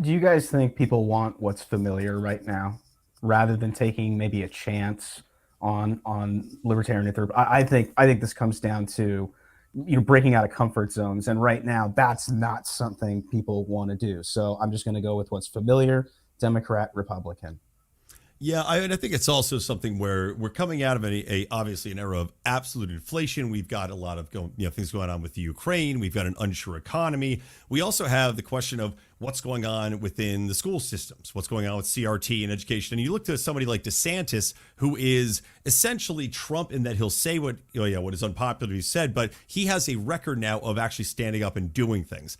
Do you guys think people want what's familiar right now, rather than taking maybe a chance on libertarian and third? I think this comes down to breaking out of comfort zones, and right now that's not something people want to do. So I'm just going to go with what's familiar: Democrat, Republican. Yeah, and I think it's also something where we're coming out of obviously an era of absolute inflation. We've got a lot of things going on with the Ukraine. We've got an unsure economy. We also have the question of what's going on within the school systems, what's going on with CRT and education. And you look to somebody like DeSantis, who is essentially Trump in that he'll say what is unpopular he said, but he has a record now of actually standing up and doing things.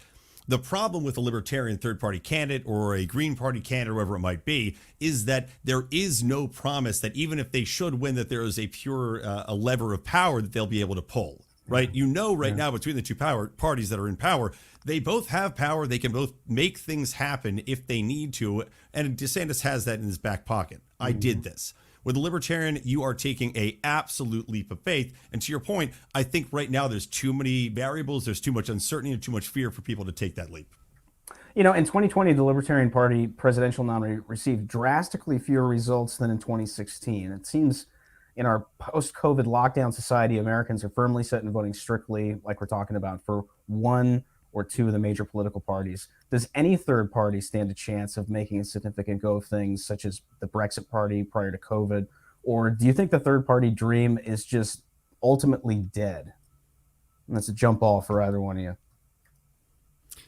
The problem with a libertarian third party candidate or a Green Party candidate, or whoever it might be, is that there is no promise that even if they should win, that there is a pure a lever of power that they'll be able to pull. Right. Now between the two parties that are in power, they both have power. They can both make things happen if they need to. And DeSantis has that in his back pocket. I did this. With a libertarian, you are taking a absolute leap of faith. And to your point, I think right now there's too many variables, there's too much uncertainty and too much fear for people to take that leap. In 2020, the Libertarian Party presidential nominee received drastically fewer results than in 2016. It seems in our post-COVID lockdown society, Americans are firmly set in voting strictly, like we're talking about, for one or two of the major political parties. Does any third party stand a chance of making a significant go of things, such as the Brexit party prior to COVID? Or do you think the third party dream is just ultimately dead? And that's a jump ball for either one of you.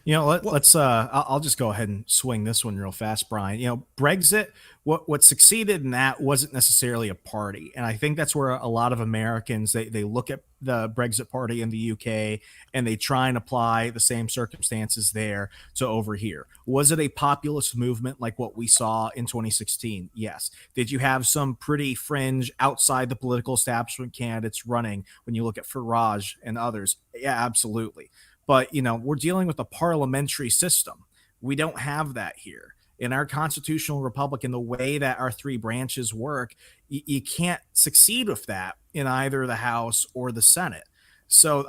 Let's. I'll just go ahead and swing this one real fast, Brian. Brexit. What succeeded in that wasn't necessarily a party, and I think that's where a lot of Americans they look at the Brexit party in the UK and they try and apply the same circumstances there to over here. Was it a populist movement like what we saw in 2016? Yes. Did you have some pretty fringe outside the political establishment candidates running when you look at Farage and others? Yeah, absolutely. But, we're dealing with a parliamentary system. We don't have that here. In our constitutional republic, in the way that our three branches work, you can't succeed with that in either the House or the Senate. So,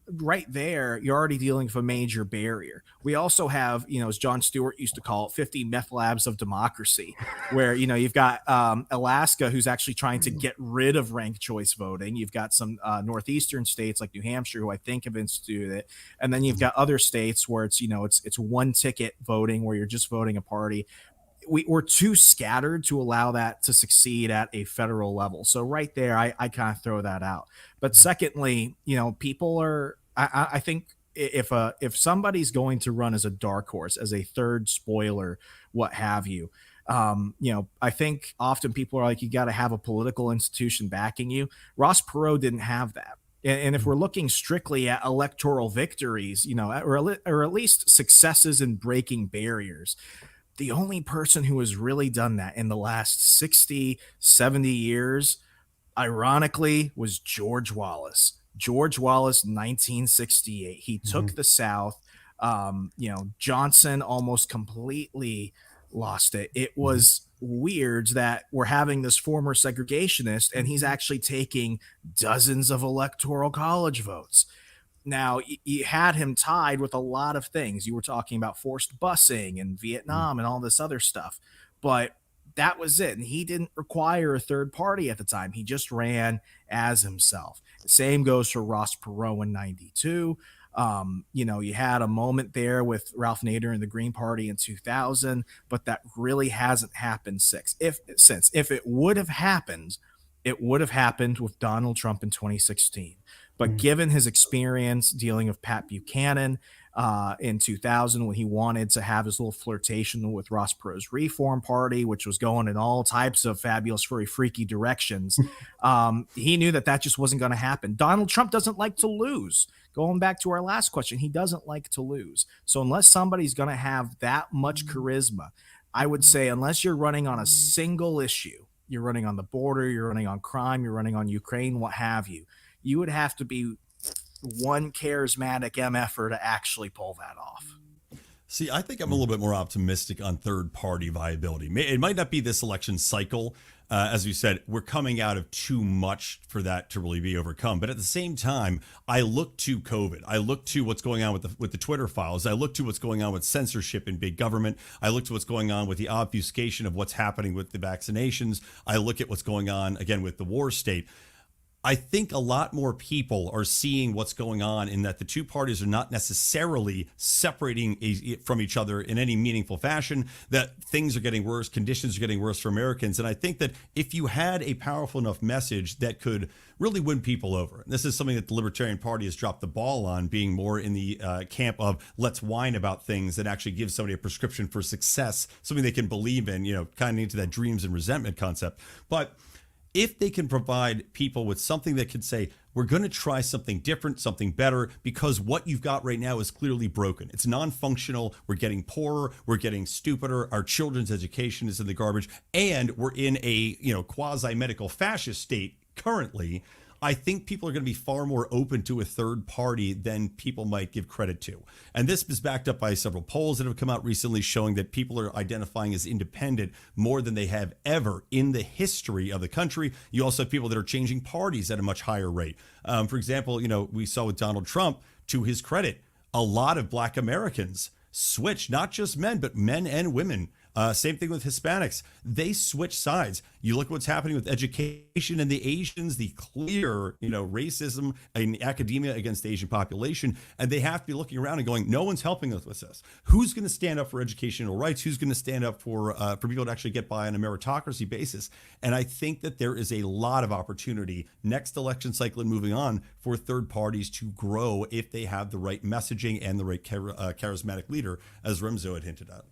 right there, you're already dealing with a major barrier. We also have, as Jon Stewart used to call it, 50 meth labs of democracy, where, you've got Alaska, who's actually trying to get rid of ranked choice voting. You've got some northeastern states like New Hampshire, who I think have instituted it. And then you've got other states where it's one ticket voting, where you're just voting a party. We're too scattered to allow that to succeed at a federal level. So right there, I kind of throw that out. But secondly, people are, I think if somebody's going to run as a dark horse, as a third spoiler, what have you, I think often people are like, you got to have a political institution backing you. Ross Perot didn't have that. And if we're looking strictly at electoral victories, or at least successes in breaking barriers, the only person who has really done that in the last 60, 70 years, ironically, was George Wallace. George Wallace, 1968. He took the South. Johnson almost completely lost it. It was weird that we're having this former segregationist, and he's actually taking dozens of electoral college votes. Now, you had him tied with a lot of things. You were talking about forced busing and Vietnam and all this other stuff, but that was it. And he didn't require a third party at the time. He just ran as himself. The same goes for Ross Perot in 92. You had a moment there with Ralph Nader and the Green Party in 2000, but that really hasn't happened since. If it would have happened, it would have happened with Donald Trump in 2016. But given his experience dealing with Pat Buchanan in 2000, when he wanted to have his little flirtation with Ross Perot's Reform Party, which was going in all types of fabulous, very freaky directions, he knew that just wasn't going to happen. Donald Trump doesn't like to lose. Going back to our last question, he doesn't like to lose. So unless somebody's going to have that much charisma, I would say unless you're running on a single issue, you're running on the border, you're running on crime, you're running on Ukraine, what have you, you would have to be one charismatic MFer to actually pull that off. See, I think I'm a little bit more optimistic on third party viability. It might not be this election cycle, as you said, we're coming out of too much for that to really be overcome. But at the same time, I look to COVID. I look to what's going on with the Twitter files. I look to what's going on with censorship in big government. I look to what's going on with the obfuscation of what's happening with the vaccinations. I look at what's going on, again, with the war state. I think a lot more people are seeing what's going on in that the two parties are not necessarily separating from each other in any meaningful fashion, that things are getting worse, conditions are getting worse for Americans. And I think that if you had a powerful enough message that could really win people over, and this is something that the Libertarian Party has dropped the ball on, being more in the camp of let's whine about things that actually give somebody a prescription for success, something they can believe in, kind of into that dreams and resentment concept. But if they can provide people with something that can say, we're going to try something different, something better, because what you've got right now is clearly broken. It's non-functional. We're getting poorer. We're getting stupider. Our children's education is in the garbage. And we're in a, quasi-medical fascist state currently. I think people are going to be far more open to a third party than people might give credit to. And this is backed up by several polls that have come out recently showing that people are identifying as independent more than they have ever in the history of the country. You also have people that are changing parties at a much higher rate. For example, we saw with Donald Trump, to his credit, a lot of Black Americans switch, not just men, but men and women. Same thing with Hispanics. They switch sides. You look at what's happening with education and the Asians, the clear, racism in academia against the Asian population. And they have to be looking around and going, no one's helping us with this. Who's going to stand up for educational rights? Who's going to stand up for people to actually get by on a meritocracy basis? And I think that there is a lot of opportunity next election cycle and moving on for third parties to grow if they have the right messaging and the right charismatic leader, as Remso had hinted at.